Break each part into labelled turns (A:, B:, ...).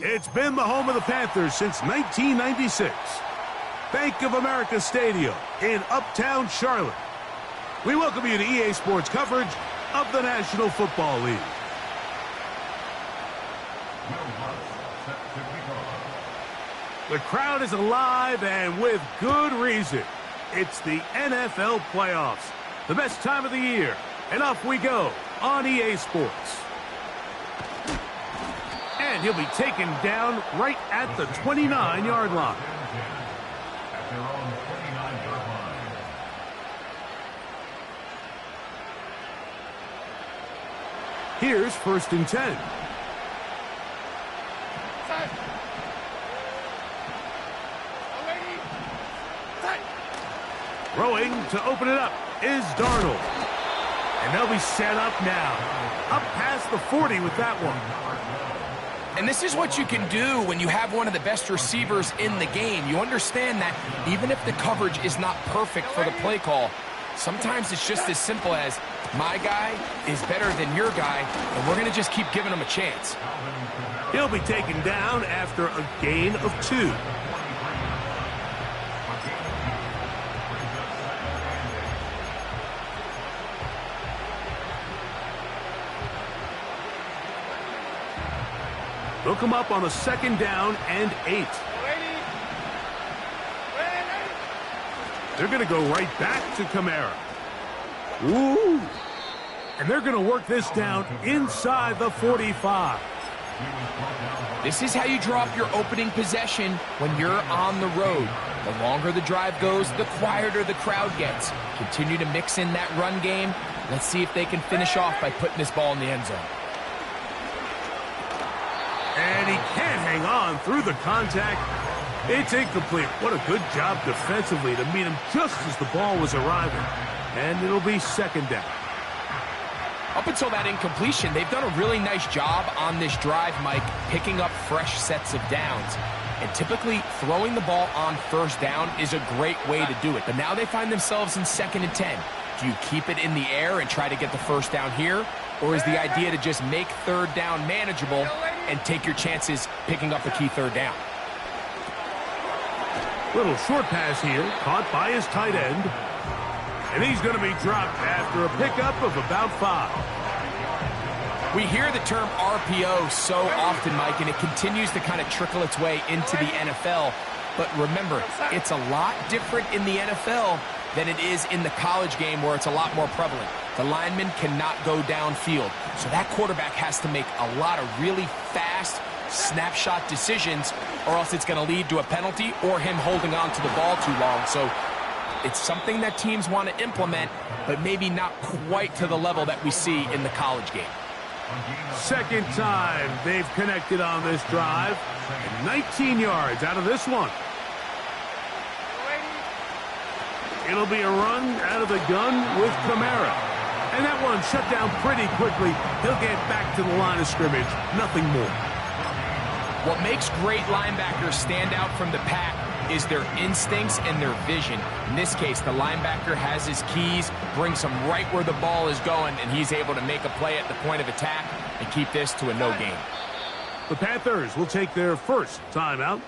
A: It's been the home of the Panthers since 1996. Bank of America Stadium in Uptown Charlotte. We welcome you to EA Sports coverage of the National Football League. The crowd is alive and with good reason. It's the NFL playoffs, the best time of the year. And off we go on EA Sports. And he'll be taken down right at the 29-yard line. Here's 1st and 10. Throwing to open it up is Darnold. And they'll be set up now. Up past the 40 with that one.
B: And this is what you can do when you have one of the best receivers in the game. You understand that even if the coverage is not perfect for the play call, sometimes it's just as simple as my guy is better than your guy, and we're going to just keep giving him a chance.
A: He'll be taken down after a gain of 2. They'll come up on a 2nd down and 8. They're going to go right back to Kamara. Ooh. And they're going to work this down inside the 45.
B: This is how you draw up your opening possession when you're on the road. The longer the drive goes, the quieter the crowd gets. Continue to mix in that run game. Let's see if they can finish off by putting this ball in the end zone.
A: And he can't hang on through the contact. It's incomplete. What a good job defensively to meet him just as the ball was arriving. And it'll be 2nd down.
B: Up until that incompletion, they've done a really nice job on this drive, Mike, picking up fresh sets of downs. And typically, throwing the ball on 1st down is a great way to do it. But now they find themselves in 2nd and 10. Do you keep it in the air and try to get the 1st down here? Or is the idea to just make 3rd down manageable and take your chances picking up a key 3rd down?
A: Little short pass here, caught by his tight end. And he's going to be dropped after a pickup of about 5.
B: We hear the term RPO so often, Mike, and it continues to kind of trickle its way into the NFL. But remember, it's a lot different in the NFL than it is in the college game where it's a lot more prevalent. The lineman cannot go downfield. So that quarterback has to make a lot of really fast snapshot decisions, or else it's going to lead to a penalty or him holding on to the ball too long. So it's something that teams want to implement, but maybe not quite to the level that we see in the college game.
A: 2nd time they've connected on this drive. And 19 yards out of this one. It'll be a run out of the gun with Kamara. And that one shut down pretty quickly. He'll get back to the line of scrimmage. Nothing more.
B: What makes great linebackers stand out from the pack is their instincts and their vision. In this case, the linebacker has his keys, brings him right where the ball is going, and he's able to make a play at the point of attack and keep this to a no gain.
A: The Panthers will take their 1st timeout.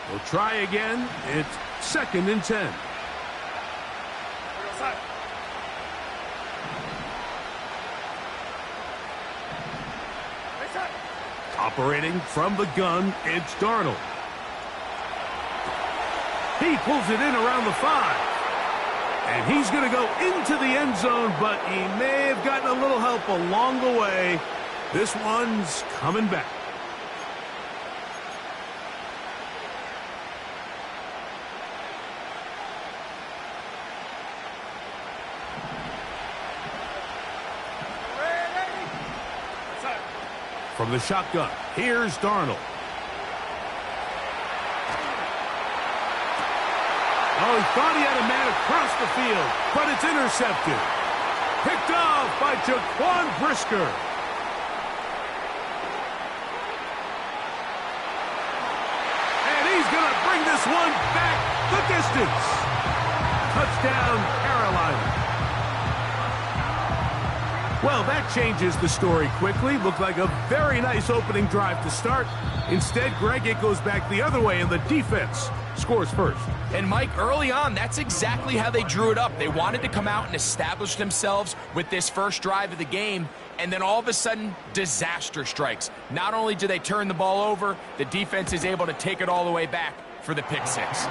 A: We'll try again. It's 2nd and 10. Operating from the gun, it's Darnold. He pulls it in around the 5. And he's going to go into the end zone, but he may have gotten a little help along the way. This one's coming back. From the shotgun, here's Darnold. Oh, he thought he had a man across the field, but it's intercepted. Picked off by Jaquan Brisker. this one back the distance. Touchdown, Carolina. Well, that changes the story quickly. Looked like a very nice opening drive to start. Instead, Greg, it goes back the other way, and the defense scores first.
B: And, Mike, early on, that's exactly how they drew it up. They wanted to come out and establish themselves with this first drive of the game, and then all of a sudden, disaster strikes. Not only do they turn the ball over, the defense is able to take it all the way back for the pick six.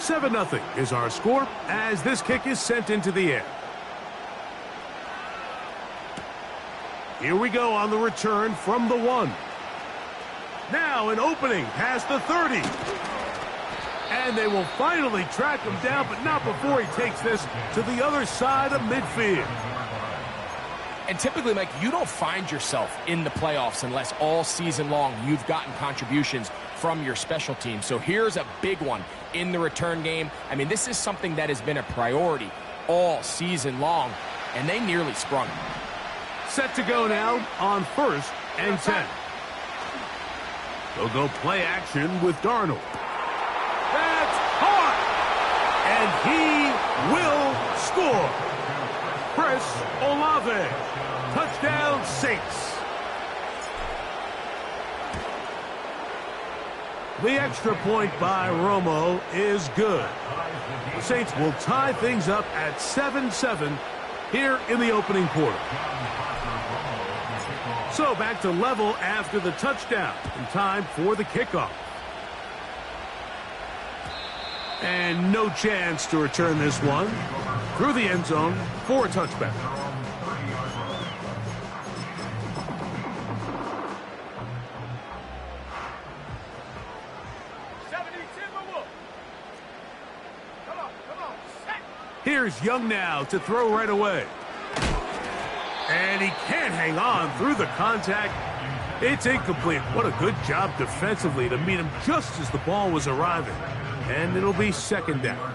A: 7-0 is our score as this kick is sent into the air. Here we go on the return from the 1. Now an opening past the 30. And they will finally track him down, but not before he takes this to the other side of midfield.
B: And typically, Mike, you don't find yourself in the playoffs unless all season long you've gotten contributions from your special team. So here's a big one in the return game. I mean, this is something that has been a priority all season long, and they nearly sprung.
A: Set to go now on 1st and 10. They'll go play action with Darnold. That's caught! And he will score. Chris Olave. Touchdown, Saints. The extra point by Romo is good. The Saints will tie things up at 7-7 here in the opening quarter. So back to level after the touchdown in time for the kickoff. And no chance to return this one through the end zone for a touchback. Here's Young now to throw right away. And he can't hang on through the contact. It's incomplete. What a good job defensively to meet him just as the ball was arriving. And it'll be second down.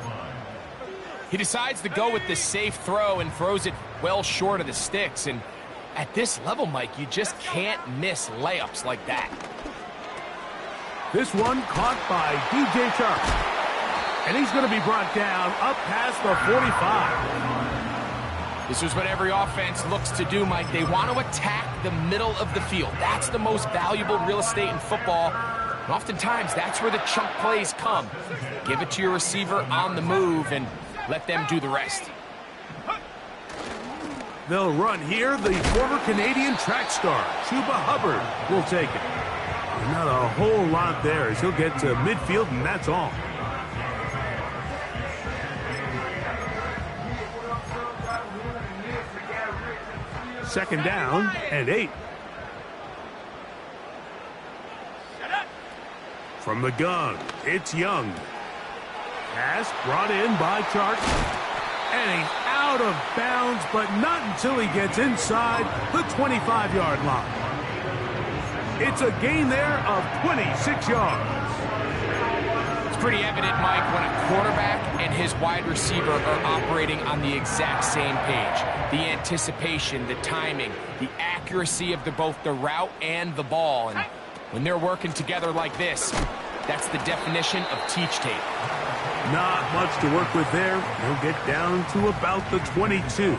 B: He decides to go with the safe throw and throws it well short of the sticks. And at this level, Mike, you just can't miss layups like that.
A: This one caught by DJ Chark. And he's going to be brought down up past the 45.
B: This is what every offense looks to do, Mike. They want to attack the middle of the field. That's the most valuable real estate in football. And oftentimes, that's where the chunk plays come. Give it to your receiver on the move and let them do the rest.
A: They'll run here. The former Canadian track star, Chuba Hubbard, will take it. Not a whole lot there as he'll get to midfield, and that's all. Second down and 8. From the gun, it's Young. Pass brought in by Chark. And he's out of bounds, but not until he gets inside the 25-yard line. It's a gain there of 26 yards.
B: It's pretty evident, Mike, when a quarterback and his wide receiver are operating on the exact same page. The anticipation, the timing, the accuracy of both the route and the ball. And when they're working together like this, that's the definition of teach tape.
A: Not much to work with there. He'll get down to about the 22.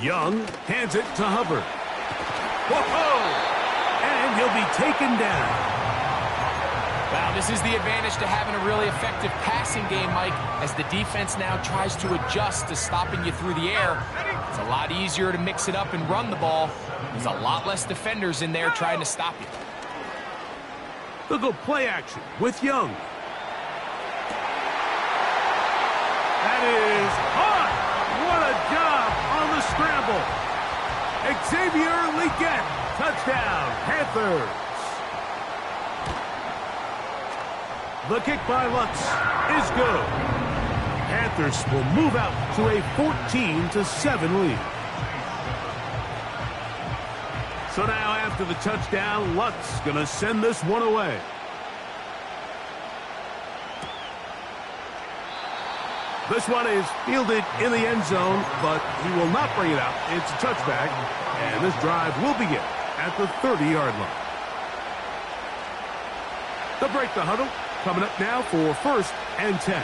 A: Young hands it to Hubbard. Whoa! And he'll be taken down.
B: Wow, this is the advantage to having a really effective passing game, Mike, as the defense now tries to adjust to stopping you through the air. It's a lot easier to mix it up and run the ball. There's a lot less defenders in there trying to stop you.
A: They'll go play action with Young. That is hot. scramble. Xavier Legette, touchdown, Panthers. The kick by Lutz is good. Panthers will move out to a 14-7 lead. So now after the touchdown, Lutz going to send this one away. This one is fielded in the end zone, but he will not bring it out. It's a touchback, and this drive will begin at the 30-yard line. They'll break the huddle, coming up now for 1st and 10.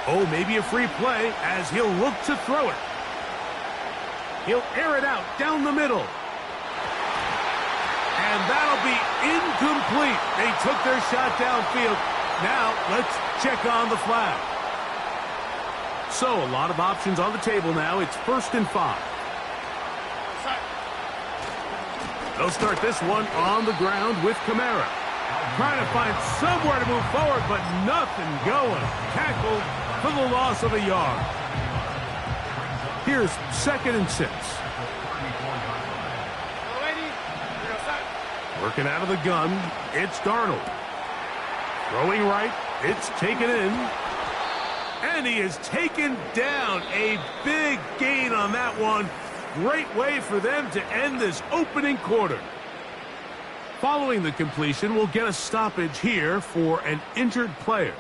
A: Oh, maybe a free play as he'll look to throw it. He'll air it out down the middle. And that'll be incomplete. They took their shot downfield. Now let's check on the flag. So a lot of options on the table now. It's 1st and 5. They'll start this one on the ground with Kamara. Trying to find somewhere to move forward, but nothing going. Tackled for the loss of a yard. Here's 2nd and 6. Working out of the gun, it's Darnold. Throwing right, it's taken in. And he is taken down. A big gain on that one. Great way for them to end this opening quarter. Following the completion, we'll get a stoppage here for an injured player.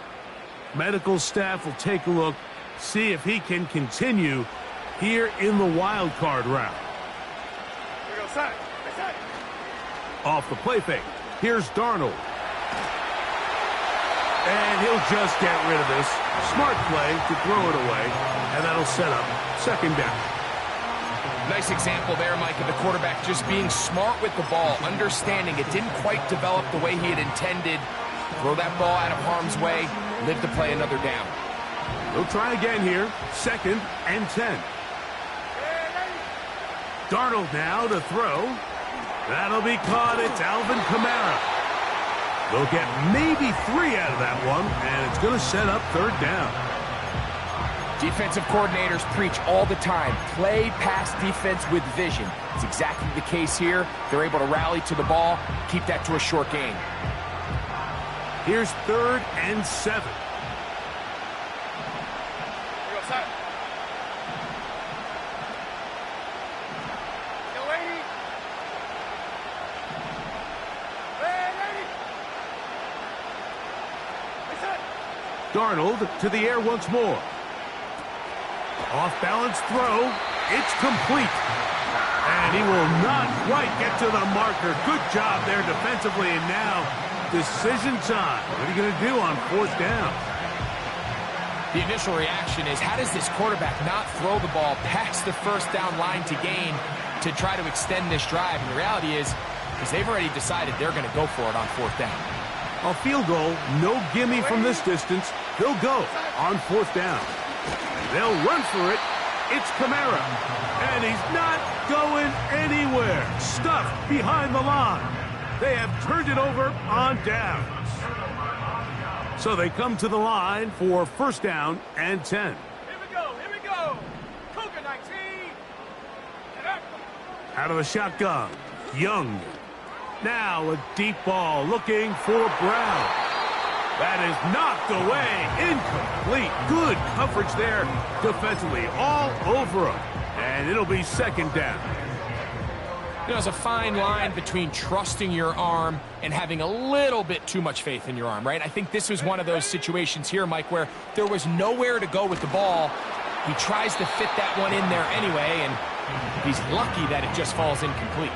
A: Medical staff will take a look, see if he can continue here in the wild card round. Off the play fake. Here's Darnold. And he'll just get rid of this. Smart play to throw it away, and that'll set up 2nd down.
B: Nice example there, Mike, of the quarterback just being smart with the ball, understanding it didn't quite develop the way he had intended. Throw that ball out of harm's way, live to play another down.
A: We'll try again here. 2nd and 10. Darnold now to throw. That'll be caught. It's Alvin Kamara. They'll get maybe 3 out of that one, and it's going to set up 3rd down.
B: Defensive coordinators preach all the time, play pass defense with vision. It's exactly the case here. They're able to rally to the ball, keep that to a short gain.
A: Here's 3rd and 7. Darnold to the air once more. Off-balance throw. It's complete. And he will not quite get to the marker. Good job there defensively. And now, decision time. What are you going to do on 4th down?
B: The initial reaction is, how does this quarterback not throw the ball past the 1st down line to gain to try to extend this drive? And the reality is they've already decided they're going to go for it on 4th down.
A: A field goal, no gimme from this distance. They'll go on 4th down. They'll run for it. It's Kamara. And he's not going anywhere. Stuffed behind the line. They have turned it over on downs. So they come to the line for 1st down and 10.
C: Here we go. Cougar 19.
A: Out of the shotgun, Young. Now a deep ball looking for Brown. That is knocked away. Incomplete. Good coverage there defensively. All over him. And it'll be 2nd down.
B: You know, there's a fine line between trusting your arm and having a little bit too much faith in your arm, right? I think this was one of those situations here, Mike, where there was nowhere to go with the ball. He tries to fit that one in there anyway, and he's lucky that it just falls incomplete.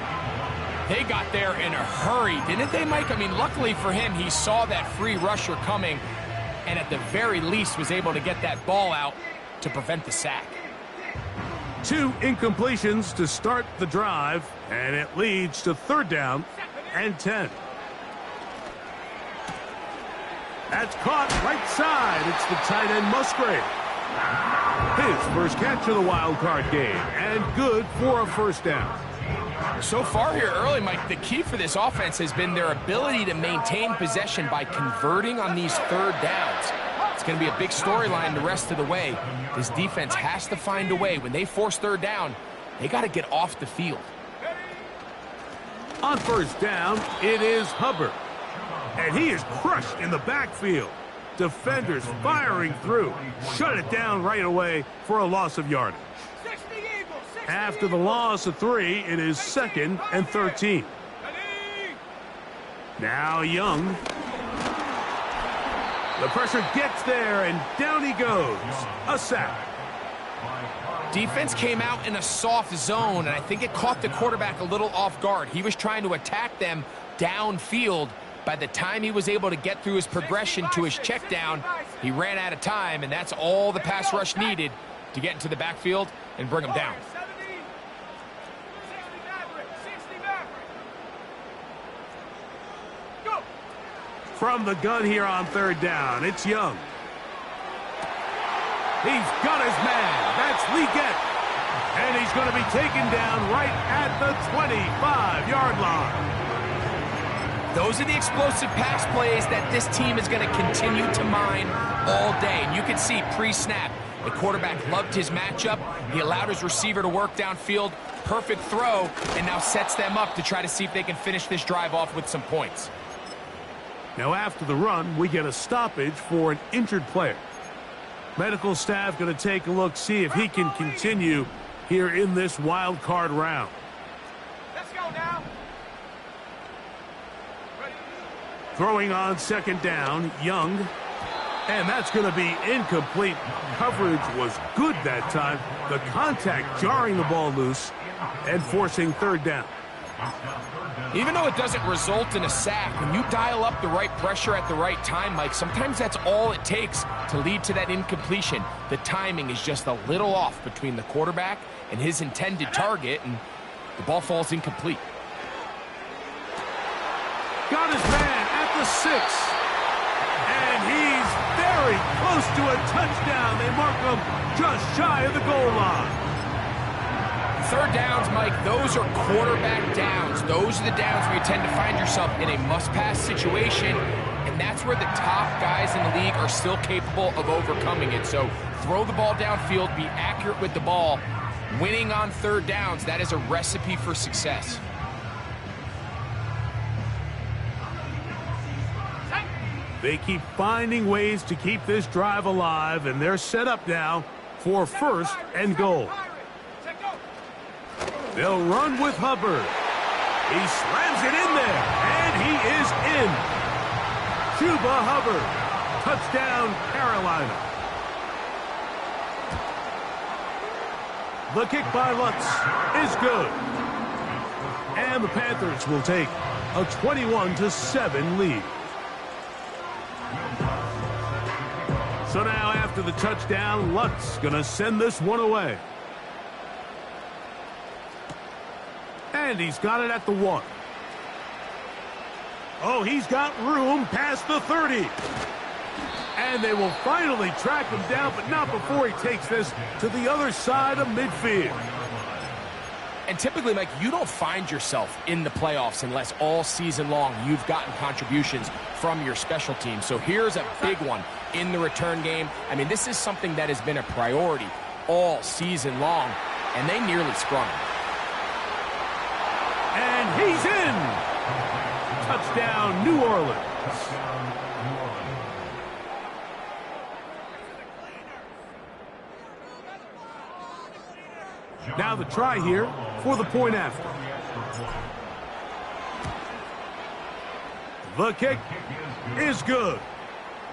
B: They got there in a hurry, didn't they, Mike? I mean, luckily for him, he saw that free rusher coming and at the very least was able to get that ball out to prevent the sack.
A: 2 incompletions to start the drive, and it leads to 3rd down and 10. That's caught right side. It's the tight end Musgrave. His first catch of the wild card game, and good for a 1st down.
B: So far here early, Mike, the key for this offense has been their ability to maintain possession by converting on these 3rd downs. It's going to be a big storyline the rest of the way. This defense has to find a way. When they force third down, they got to get off the field.
A: On first down, it is Hubbard. And he is crushed in the backfield. Defenders firing through. Shut it down right away for a loss of yardage. After the loss of 3, it is 2nd and 13. Now Young. The pressure gets there, and down he goes. A sack.
B: Defense came out in a soft zone, and I think it caught the quarterback a little off guard. He was trying to attack them downfield. By the time he was able to get through his progression to his check down, he ran out of time, and that's all the pass rush needed to get into the backfield and bring him down.
A: From the gun here on third down, it's Young. He's got his man. That's Leggett. And he's going to be taken down right at the 25-yard line.
B: Those are the explosive pass plays that this team is going to continue to mine all day. And you can see pre-snap, the quarterback loved his matchup. He allowed his receiver to work downfield. Perfect throw, and now sets them up to try to see if they can finish this drive off with some points.
A: Now after the run, we get a stoppage for an injured player. Medical staff going to take a look, see if he can continue here in this wild card round.
C: Let's go now.
A: Throwing on second down, Young. And that's going to be incomplete. Coverage was good that time. The contact jarring the ball loose and forcing third down.
B: Even though it doesn't result in a sack, when you dial up the right pressure at the right time, Mike, sometimes that's all it takes to lead to that incompletion. The timing is just a little off between the quarterback and his intended target, and the ball falls incomplete.
A: Got his man at the 6. And he's very close to a touchdown. They mark him just shy of the goal line.
B: Third downs, Mike, those are quarterback downs. Those are the downs where you tend to find yourself in a must-pass situation, and that's where the top guys in the league are still capable of overcoming it. So throw the ball downfield, be accurate with the ball. Winning on third downs, that is a recipe for success.
A: They keep finding ways to keep this drive alive, and they're set up now for 1st and goal. They'll run with Hubbard. He slams it in there, and he is in. Chuba Hubbard. Touchdown, Carolina. The kick by Lutz is good. And the Panthers will take a 21-7 lead. So now after the touchdown, Lutz going to send this one away. And he's got it at the 1. Oh, he's got room past the 30. And they will finally track him down, but not before he takes this to the other side of midfield.
B: And typically, Mike, you don't find yourself in the playoffs unless all season long you've gotten contributions from your special team. So here's a big one in the return game. I mean, this is something that has been a priority all season long, and they nearly sprung.
A: And he's in. Touchdown, New Orleans. Now the try here for the point after. The kick is good.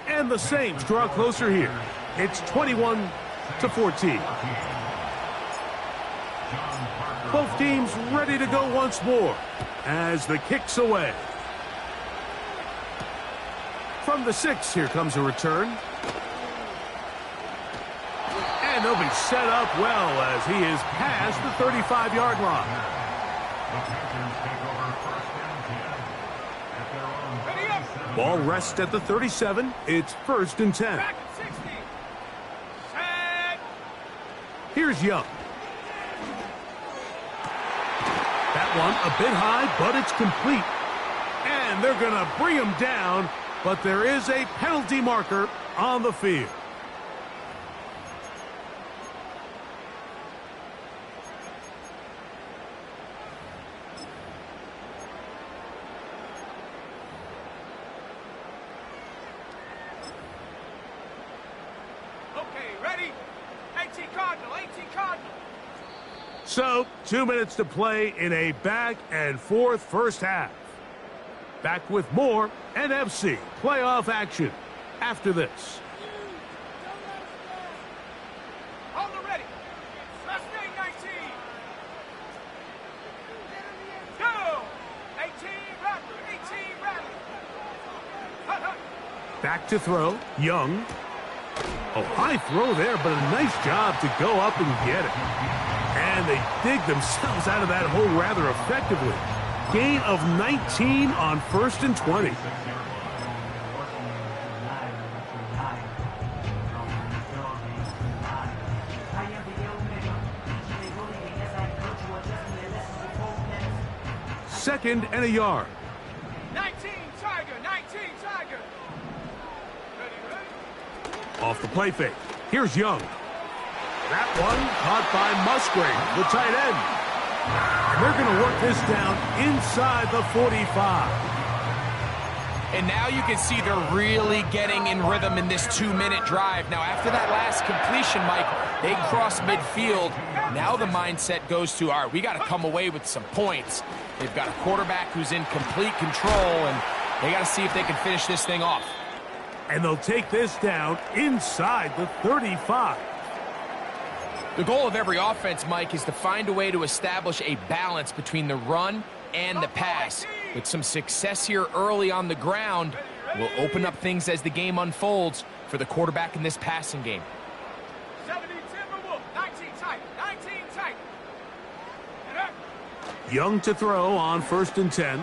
A: And the Saints draw closer here. It's 21-14. Both teams ready to go once more as the kick's away. From the 6, here comes a return. And they'll be set up well as he is past the 35-yard line. Ball rests at the 37. It's 1st and 10. Here's Young. That one a bit high, but it's complete. And they're going to bring him down but there is a penalty marker on the field.
C: Okay, ready? 18 Cardinal, 18 Cardinal.
A: So, 2 minutes to play in a back-and-forth first half. Back with more NFC playoff action after this.
C: Hold it ready. Last name 19. Go. 18 Rattler, 18 Rattler. Hut, hut.
A: Back to throw. Young. Oh, high throw there, but a nice job to go up and get it. And they dig themselves out of that hole rather effectively. Gain of 19 on 1st and 20. Second and a yard.
C: 19 Tiger, 19 Tiger. Ready, ready.
A: Off the play fake. Here's Young. That one caught by Musgrave, the tight end. And they're going to work this down inside the 45.
B: And now you can see they're really getting in rhythm in this 2-minute drive. Now, after that last completion, Mike, they cross midfield. Now the mindset goes to, all right, we got to come away with some points. They've got a quarterback who's in complete control, and they got to see if they can finish this thing off.
A: And they'll take this down inside the 35.
B: The goal of every offense, Mike, is to find a way to establish a balance between the run and the pass. With some success here early on the ground, will open up things as the game unfolds for the quarterback in this passing game.
C: 70 Timberwolf, 19 tight, 19 tight.
A: Young to throw on 1st and 10.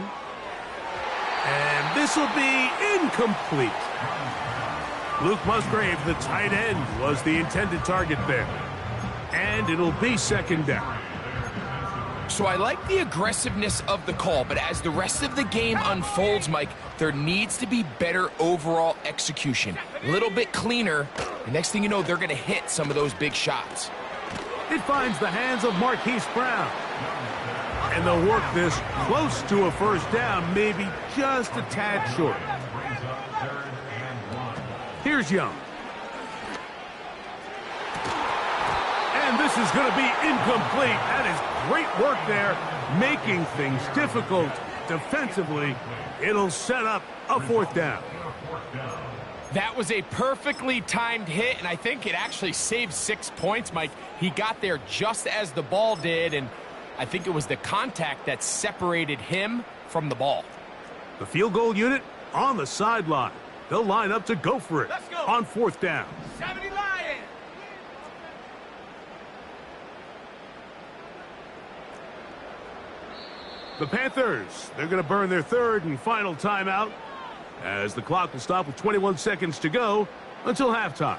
A: And this will be incomplete. Luke Musgrave, the tight end, was the intended target there. And it'll be 2nd down.
B: So I like the aggressiveness of the call, but as the rest of the game unfolds, Mike, there needs to be better overall execution. A little bit cleaner. The next thing you know, they're going to hit some of those big shots.
A: It finds the hands of Marquise Brown. And they'll work this close to a 1st down, maybe just a tad short. Here's Young. And this is going to be incomplete. That is great work there, making things difficult defensively. It'll set up a 4th down.
B: That was a perfectly timed hit, and I think it actually saved 6 points, Mike. He got there just as the ball did, and I think it was the contact that separated him from the ball.
A: The field goal unit on the sideline. They'll line up to go for it on 4th down.
C: 70 Lions.
A: The Panthers, they're going to burn their 3rd and final timeout as the clock will stop with 21 seconds to go until halftime.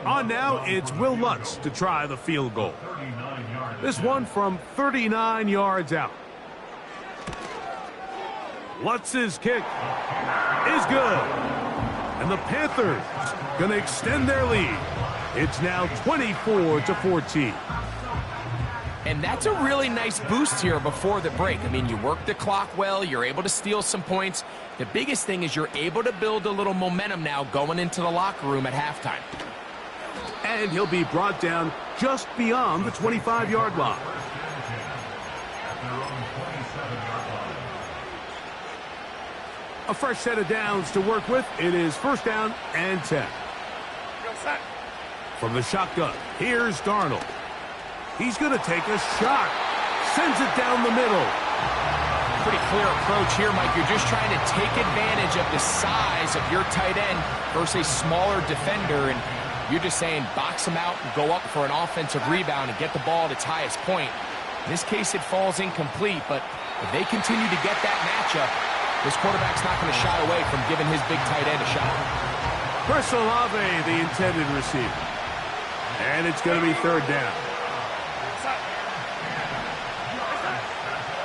A: On now, it's Will Lutz to try the field goal. This one from 39 yards out. Lutz's kick is good. And the Panthers going to extend their lead. It's now 24-14.
B: And that's a really nice boost here before the break. I mean, you work the clock well, you're able to steal some points. The biggest thing is you're able to build a little momentum now going into the locker room at halftime.
A: And he'll be brought down just beyond the 25-yard line. A fresh set of downs to work with. It is 1st down and 10. From the shotgun, here's Darnold. He's going to take a shot. Sends it down the middle.
B: Pretty clear approach here, Mike. You're just trying to take advantage of the size of your tight end versus a smaller defender, and you're just saying box him out and go up for an offensive rebound and get the ball at its highest point. In this case, it falls incomplete, but if they continue to get that matchup, this quarterback's not going to shy away from giving his big tight end a shot.
A: Chris Olave, the intended receiver. And it's going to be 3rd down.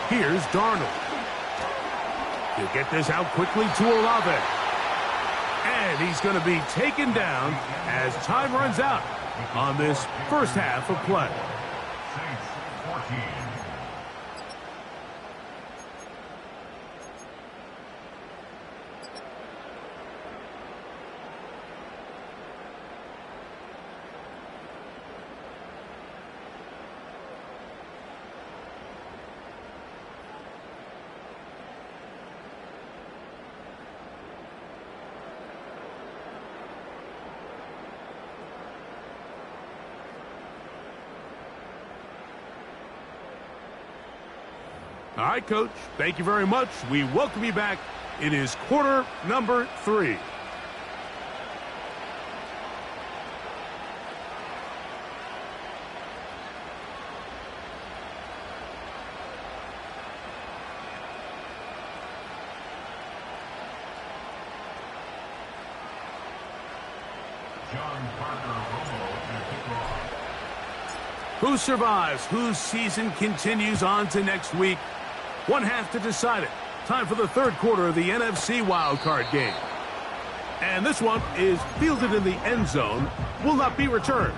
A: Here's Darnold. He'll get this out quickly to Olave. And he's going to be taken down as time runs out on this first half of play. All right, Coach, thank you very much. We welcome you back. It is quarter number 3. Who survives? Whose season continues on to next week? One half to decide it. Time for the third quarter of the NFC Wildcard game. And this one is fielded in the end zone, will not be returned.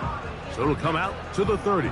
A: So it'll come out to the 30.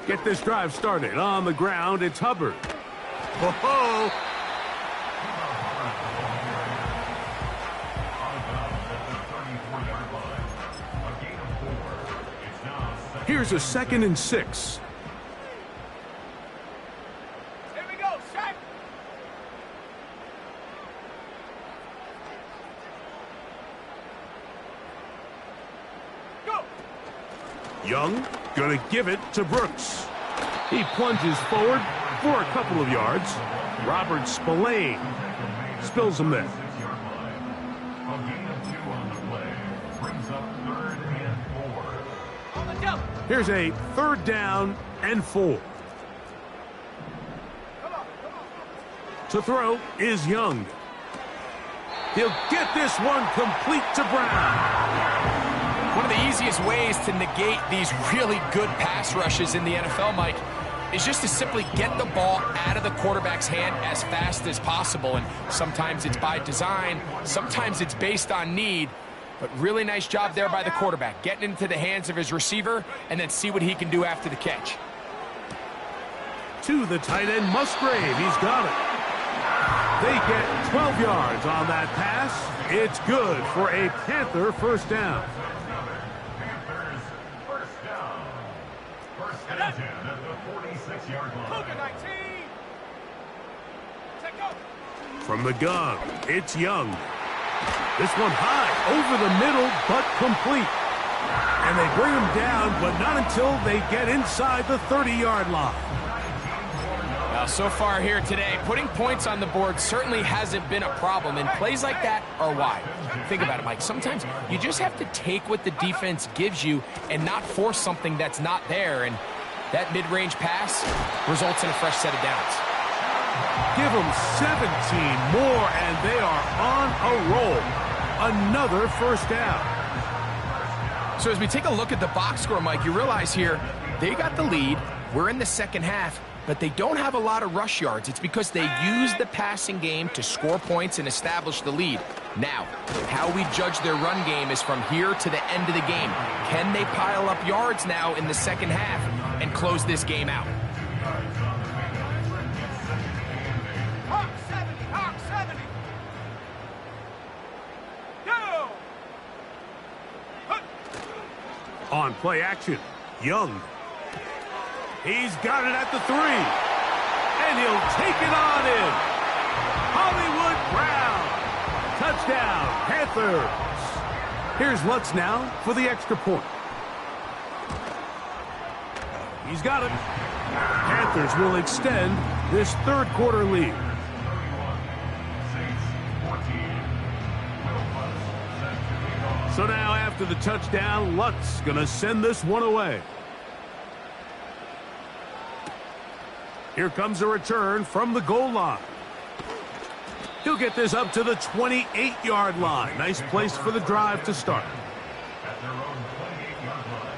A: Get this drive started. On the ground, it's Hubbard. Ho-ho! Here's a 2nd and 6.
C: Here we go, set. Go.
A: Young gonna give it to Brooks. He plunges forward for a couple of yards. Robert Spillane spills him there. Here's a 3rd down and 4. To throw is Young. He'll get this one complete to Brown.
B: One of the easiest ways to negate these really good pass rushes in the NFL, Mike, is just to simply get the ball out of the quarterback's hand as fast as possible. And sometimes it's by design, sometimes it's based on need. But really nice job there by the quarterback, getting into the hands of his receiver and then see what he can do after the catch.
A: To the tight end, Musgrave. He's got it. They get 12 yards on that pass. It's good for a Panther 1st down.
C: First and 10 at the 46-yard line. Cougar 19. Take go.
A: From the gun, it's Young. This one high, over the middle, but complete. And they bring him down, but not until they get inside the 30-yard line.
B: Well, so far here today, putting points on the board certainly hasn't been a problem, and plays like that are why. Think about it, Mike. Sometimes you just have to take what the defense gives you and not force something that's not there, and that mid-range pass results in a fresh set of downs.
A: Give them 17 more, and they are on a roll. Another first down.
B: So as we take a look at the box score, Mike, you realize here they got the lead. We're in the second half, but they don't have a lot of rush yards. It's because they use the passing game to score points and establish the lead. Now, how we judge their run game is from here to the end of the game. Can they pile up yards now in the second half and close this game out?
C: Hawk 70. Hawk 70. Go.
A: On play action, Young. He's got it at the 3. And he'll take it on in. Hollywood Brown. Touchdown, Panthers. Here's Lutz now for the extra point. He's got it. Panthers will extend this third quarter lead. So now after the touchdown, Lutz gonna send this one away. Here comes a return from the goal line. He'll get this up to the 28-yard line. Nice place for the drive to start.
C: At their own 28-yard line.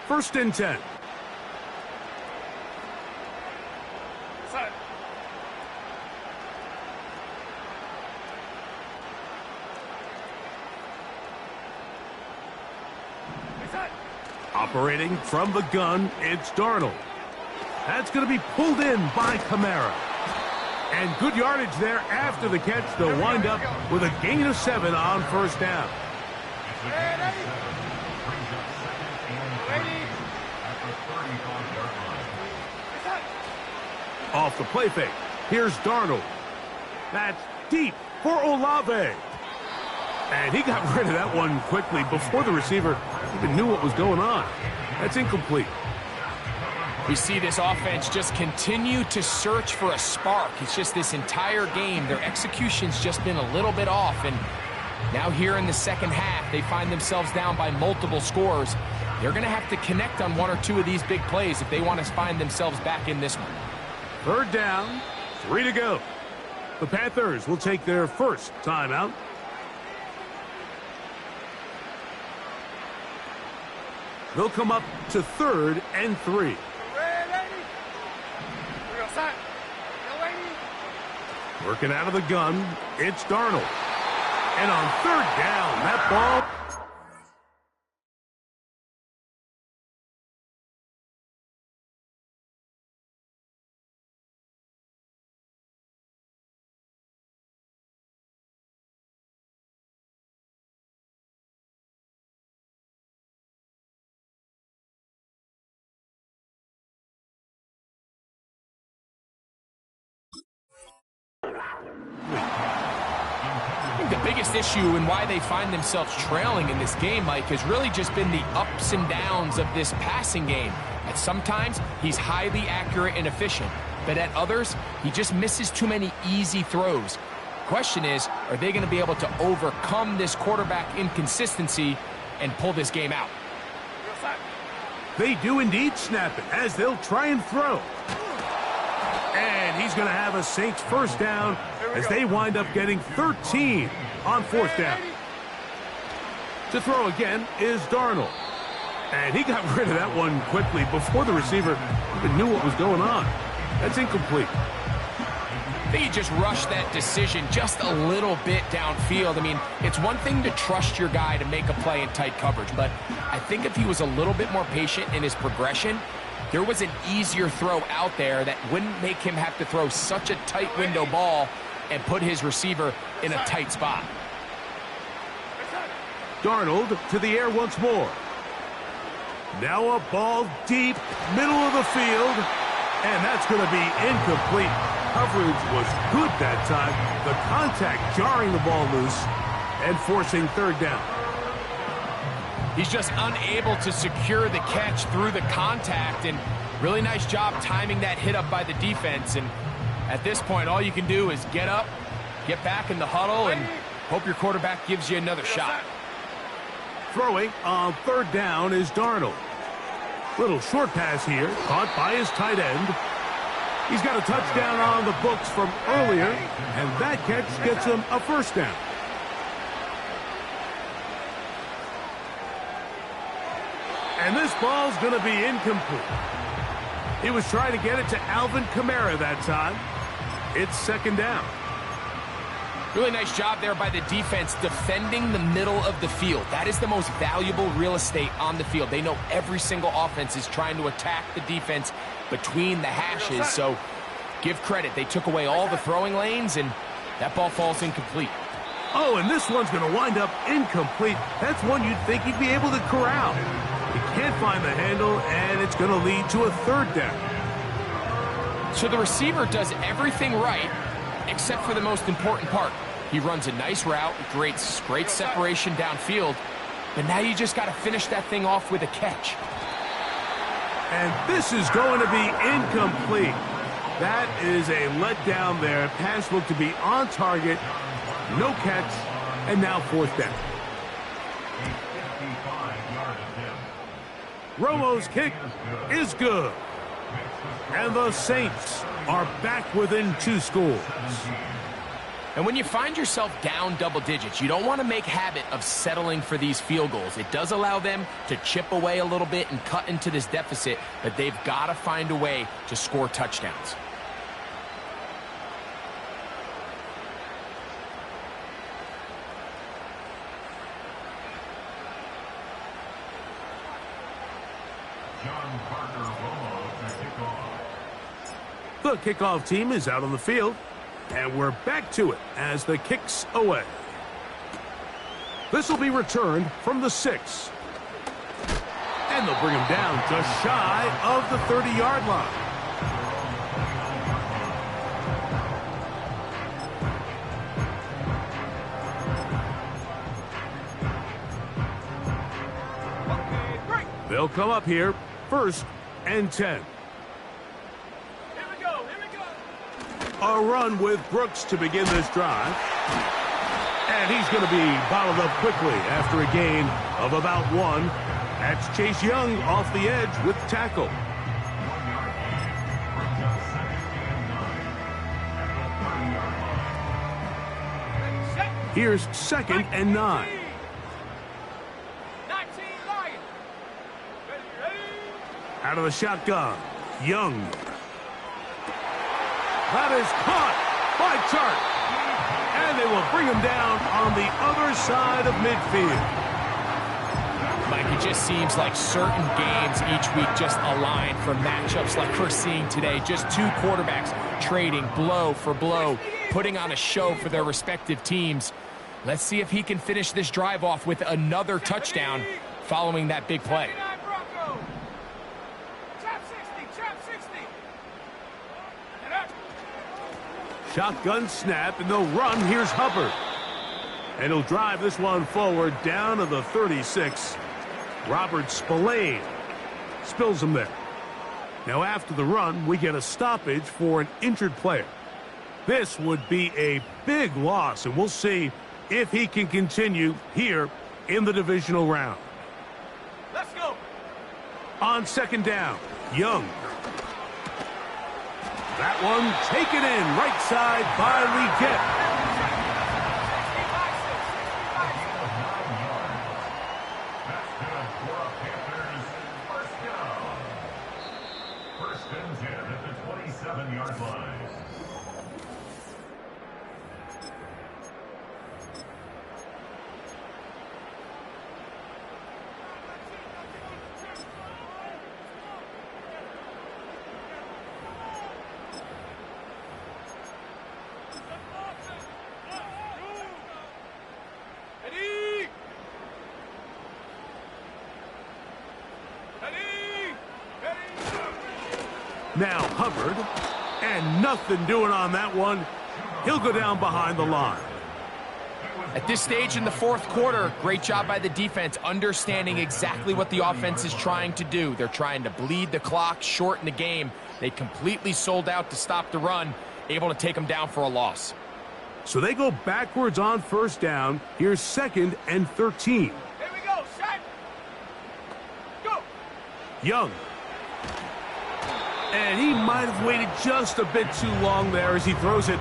A: First and 10.
C: Set.
A: Operating from the gun, it's Darnold. That's going to be pulled in by Kamara. And good yardage there after the catch. They'll wind up with a gain of 7 on first down. Off the play fake, here's Darnold. That's deep for Olave. And he got rid of that one quickly before the receiver even knew what was going on. That's incomplete.
B: We see this offense just continue to search for a spark. It's just this entire game, their execution's just been a little bit off. And now here in the second half, they find themselves down by multiple scores. They're going to have to connect on one or two of these big plays if they want to find themselves back in this one.
A: Third down, 3 to go. The Panthers will take their first timeout. They'll come up to 3rd and 3. Working out of the gun, it's Darnold. And on 3rd down, that ball...
B: I think the biggest issue and why they find themselves trailing in this game, Mike, has really just been the ups and downs of this passing game. At sometimes, he's highly accurate and efficient, but at others, he just misses too many easy throws. Question is, are they going to be able to overcome this quarterback inconsistency and pull this game out?
A: They do indeed snap it as they'll try and throw. And he's going to have a Saints first down as they wind up getting 13 on 4th down. To throw again is Darnold. And he got rid of that one quickly before the receiver even knew what was going on. That's incomplete.
B: I think he just rushed that decision just a little bit downfield. I mean, it's one thing to trust your guy to make a play in tight coverage, but I think if he was a little bit more patient in his progression, there was an easier throw out there that wouldn't make him have to throw such a tight window ball and put his receiver in a tight spot.
A: Darnold to the air once more. Now a ball deep, middle of the field, and that's going to be incomplete. Coverage was good that time. The contact jarring the ball loose and forcing third down.
B: He's just unable to secure the catch through the contact, and really nice job timing that hit up by the defense. And at this point, all you can do is get up, get back in the huddle, and hope your quarterback gives you another shot.
A: Throwing on third down is Darnold. Little short pass here, caught by his tight end. He's got a touchdown on the books from earlier, and that catch gets him a first down. And this ball's going to be incomplete. He was trying to get it to Alvin Kamara that time. It's second down.
B: Really nice job there by the defense defending the middle of the field. That is the most valuable real estate on the field. They know every single offense is trying to attack the defense between the hashes, so give credit. They took away all the throwing lanes, and that ball falls incomplete.
A: Oh, and this one's going to wind up incomplete. That's one you'd think he'd be able to corral. He can't find the handle, and it's going to lead to a third down.
B: So the receiver does everything right, except for the most important part. He runs a nice route, great separation downfield, but now you just got to finish that thing off with a catch.
A: And this is going to be incomplete. That is a letdown there. Pass looked to be on target, no catch, and now fourth down. Romo's kick is good. And the Saints are back within 2 scores.
B: And when you find yourself down double digits, you don't want to make habit of settling for these field goals. It does allow them to chip away a little bit and cut into this deficit, but they've got to find a way to score touchdowns.
A: The kickoff team is out on the field, and we're back to it as the kick's away. This will be returned from the 6. And they'll bring him down just shy of the 30-yard line. They'll come up here, 1st and 10. A run with Brooks to begin this drive. And he's going to be bottled up quickly after a gain of about 1. That's Chase Young off the edge with the tackle. Here's 2nd and 9. Out of the shotgun, Young. That is caught by Chart. And they will bring him down on the other side of midfield.
B: Mike, it just seems like certain games each week just align for matchups like we're seeing today. Just 2 quarterbacks trading blow for blow, putting on a show for their respective teams. Let's see if he can finish this drive off with another touchdown following that big play.
A: Shotgun snap, and they'll run. Here's Hubbard. And he'll drive this one forward down to the 36. Robert Spillane spills him there. Now after the run, we get a stoppage for an injured player. This would be a big loss, and we'll see if he can continue here in the divisional round.
C: Let's go.
A: On 2nd down, Young. That one taken in right side by Legette.
D: First and 10 at the 27-yard line.
A: Now Hubbard, and nothing doing on that one. He'll go down behind the line.
B: At this stage in the fourth quarter, great job by the defense, understanding exactly what the offense is trying to do. They're trying to bleed the clock, shorten the game. They completely sold out to stop the run, able to take them down for a loss.
A: So they go backwards on first down. Here's 2nd and 13.
C: Here we go, set. Go.
A: Young. And he might have waited just a bit too long there as he throws it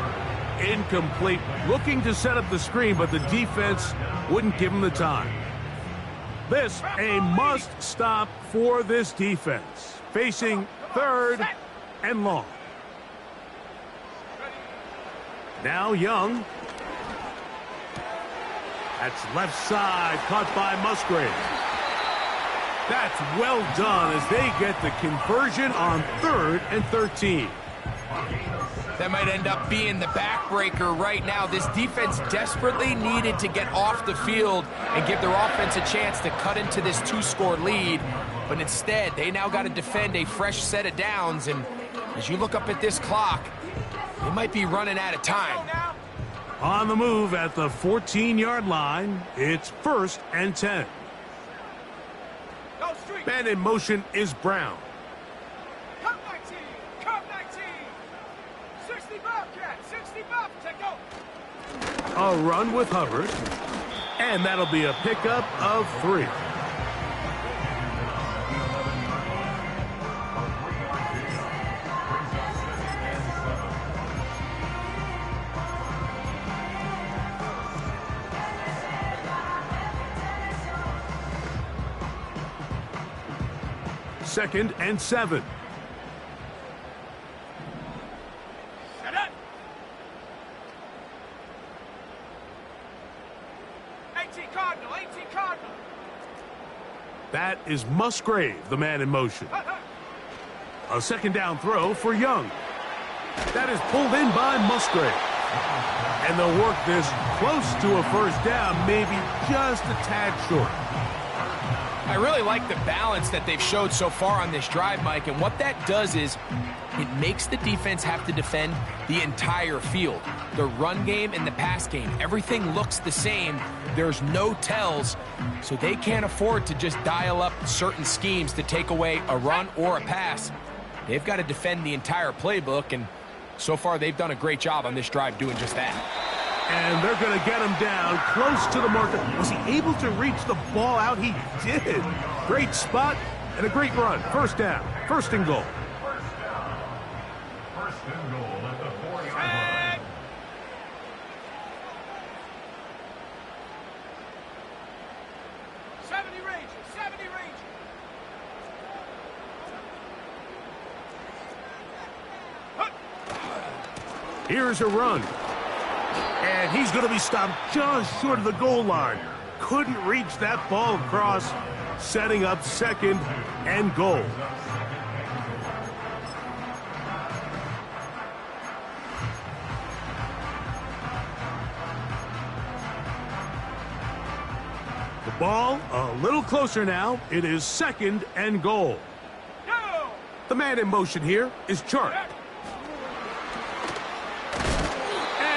A: incomplete. Looking to set up the screen, but the defense wouldn't give him the time. This a must stop for this defense. Facing 3rd and long. Now Young. That's left side, caught by Musgrave. That's well done as they get the conversion on 3rd and 13.
B: That might end up being the backbreaker right now. This defense desperately needed to get off the field and give their offense a chance to cut into this 2-score lead. But instead, they now got to defend a fresh set of downs. And as you look up at this clock, they might be running out of time.
A: On the move at the 14-yard line, it's 1st and 10. Man in motion is Brown.
C: Come 19, come 19. 60 Bobcat, 60 Bobcat, go.
A: A run with Hubbard. And that'll be a pickup of 3. Second and 7.
C: Set up. 18 Cardinal, 18 Cardinal.
A: That is Musgrave, the man in motion. A 2nd down throw for Young. That is pulled in by Musgrave. And they'll work this close to a 1st down, maybe just a tad short.
B: I really like the balance that they've showed so far on this drive, Mike, and what that does is it makes the defense have to defend the entire field. The run game and the pass game, everything looks the same. There's no tells, so they can't afford to just dial up certain schemes to take away a run or a pass. They've got to defend the entire playbook, and so far they've done a great job on this drive doing just that.
A: And they're going to get him down close to the marker. Was he able to reach the ball out? He did. Great spot and a great run. 1st down. 1st and goal.
D: 1st and goal at the 4-yard line.
C: 70 Rangers, 70 Rangers.
A: Here's a run. And he's going to be stopped just short of the goal line. Couldn't reach that ball across, setting up 2nd and goal. The ball a little closer now. It is 2nd and goal.
C: Go.
A: The man in motion here is Chart.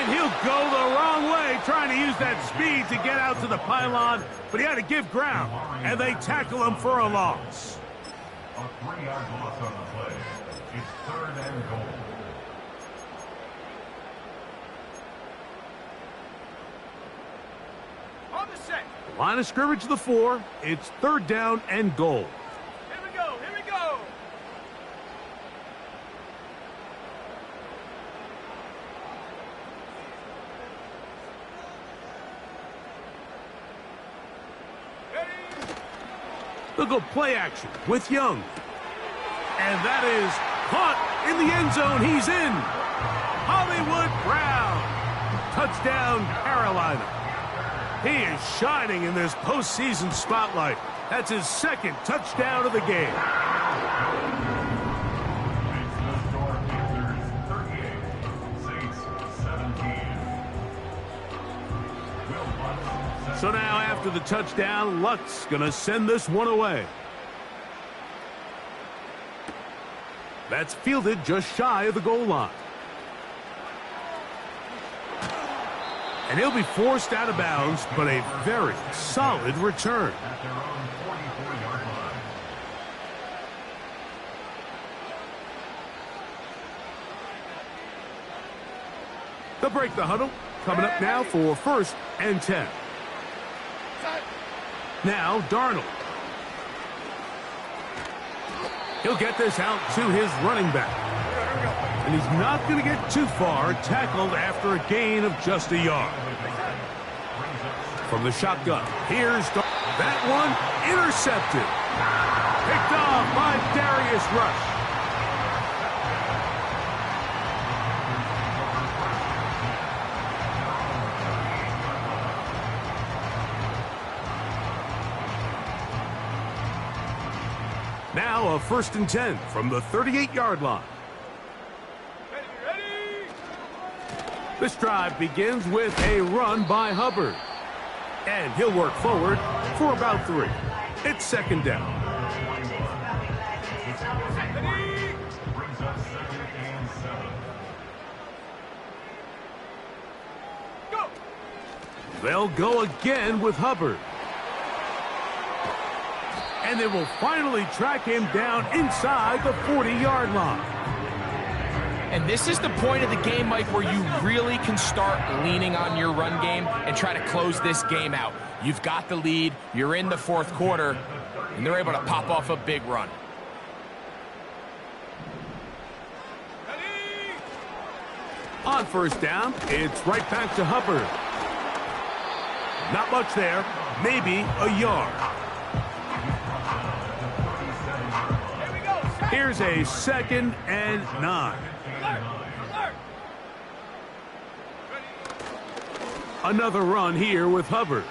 A: He'll go the wrong way, trying to use that speed to get out to the pylon, but he had to give ground, and they tackle him for a loss.
D: A 3-yard loss on the play. It's 3rd and goal.
C: On the set.
A: Line of scrimmage to the 4. It's 3rd down and goal.
C: Here we go, here we go.
A: They'll go play action with Young. And that is caught in the end zone. He's in. Hollywood Brown. Touchdown, Carolina. He is shining in this postseason spotlight. That's his 2nd touchdown of the game.
D: Makes the score Panthers 38, Saints 17. Will Lutz.
A: So now after the touchdown, Lutz going to send this one away. That's fielded just shy of the goal line. And he'll be forced out of bounds, but a very solid return.
D: At their own 44-yard line.
A: They'll break the huddle. Coming up now for 1st and 10. Now Darnold. He'll get this out to his running back. And he's not going to get too far, tackled after a gain of just a yard. From the shotgun, here's that one intercepted. Picked off by Darius Rush. Now a 1st and 10 from the 38-yard line. This drive begins with a run by Hubbard. And he'll work forward for about 3. It's 2nd down.
D: Brings up 2nd and 7.
C: Go!
A: They'll go again with Hubbard. And they will finally track him down inside the 40-yard line.
B: And this is the point of the game, Mike, where you really can start leaning on your run game and try to close this game out. You've got the lead, you're in the 4th quarter, and they're able to pop off a big run.
A: On 1st down, it's right back to Hubbard. Not much there, maybe a yard. Here's a 2nd and 9. Another run here with Hubbard.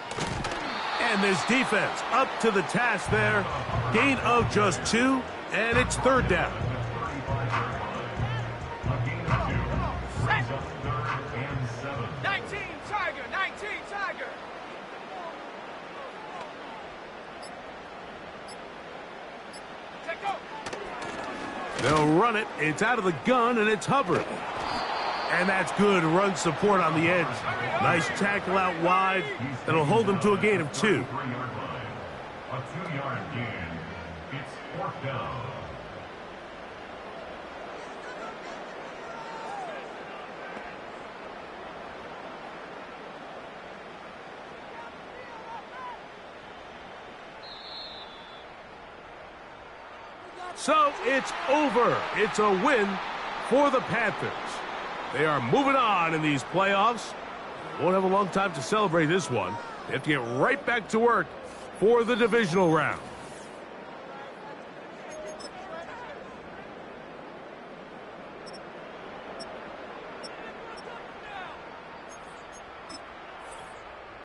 A: And this defense up to the task there. Gain of just 2, and it's 3rd down.
D: A gain of 2. Brings up 3rd and 7.
C: 19 Tiger, 19 Tiger. Take go.
A: They'll run it. It's out of the gun, and it's Hubbard. And that's good run support on the edge. Nice tackle out wide. That'll hold them to a gain of 2.
D: 3-yard line. A 2-yard gain. It's 4th down.
A: So it's over. It's a win for the Panthers. They are moving on in these playoffs. They won't have a long time to celebrate this one. They have to get right back to work for the divisional round.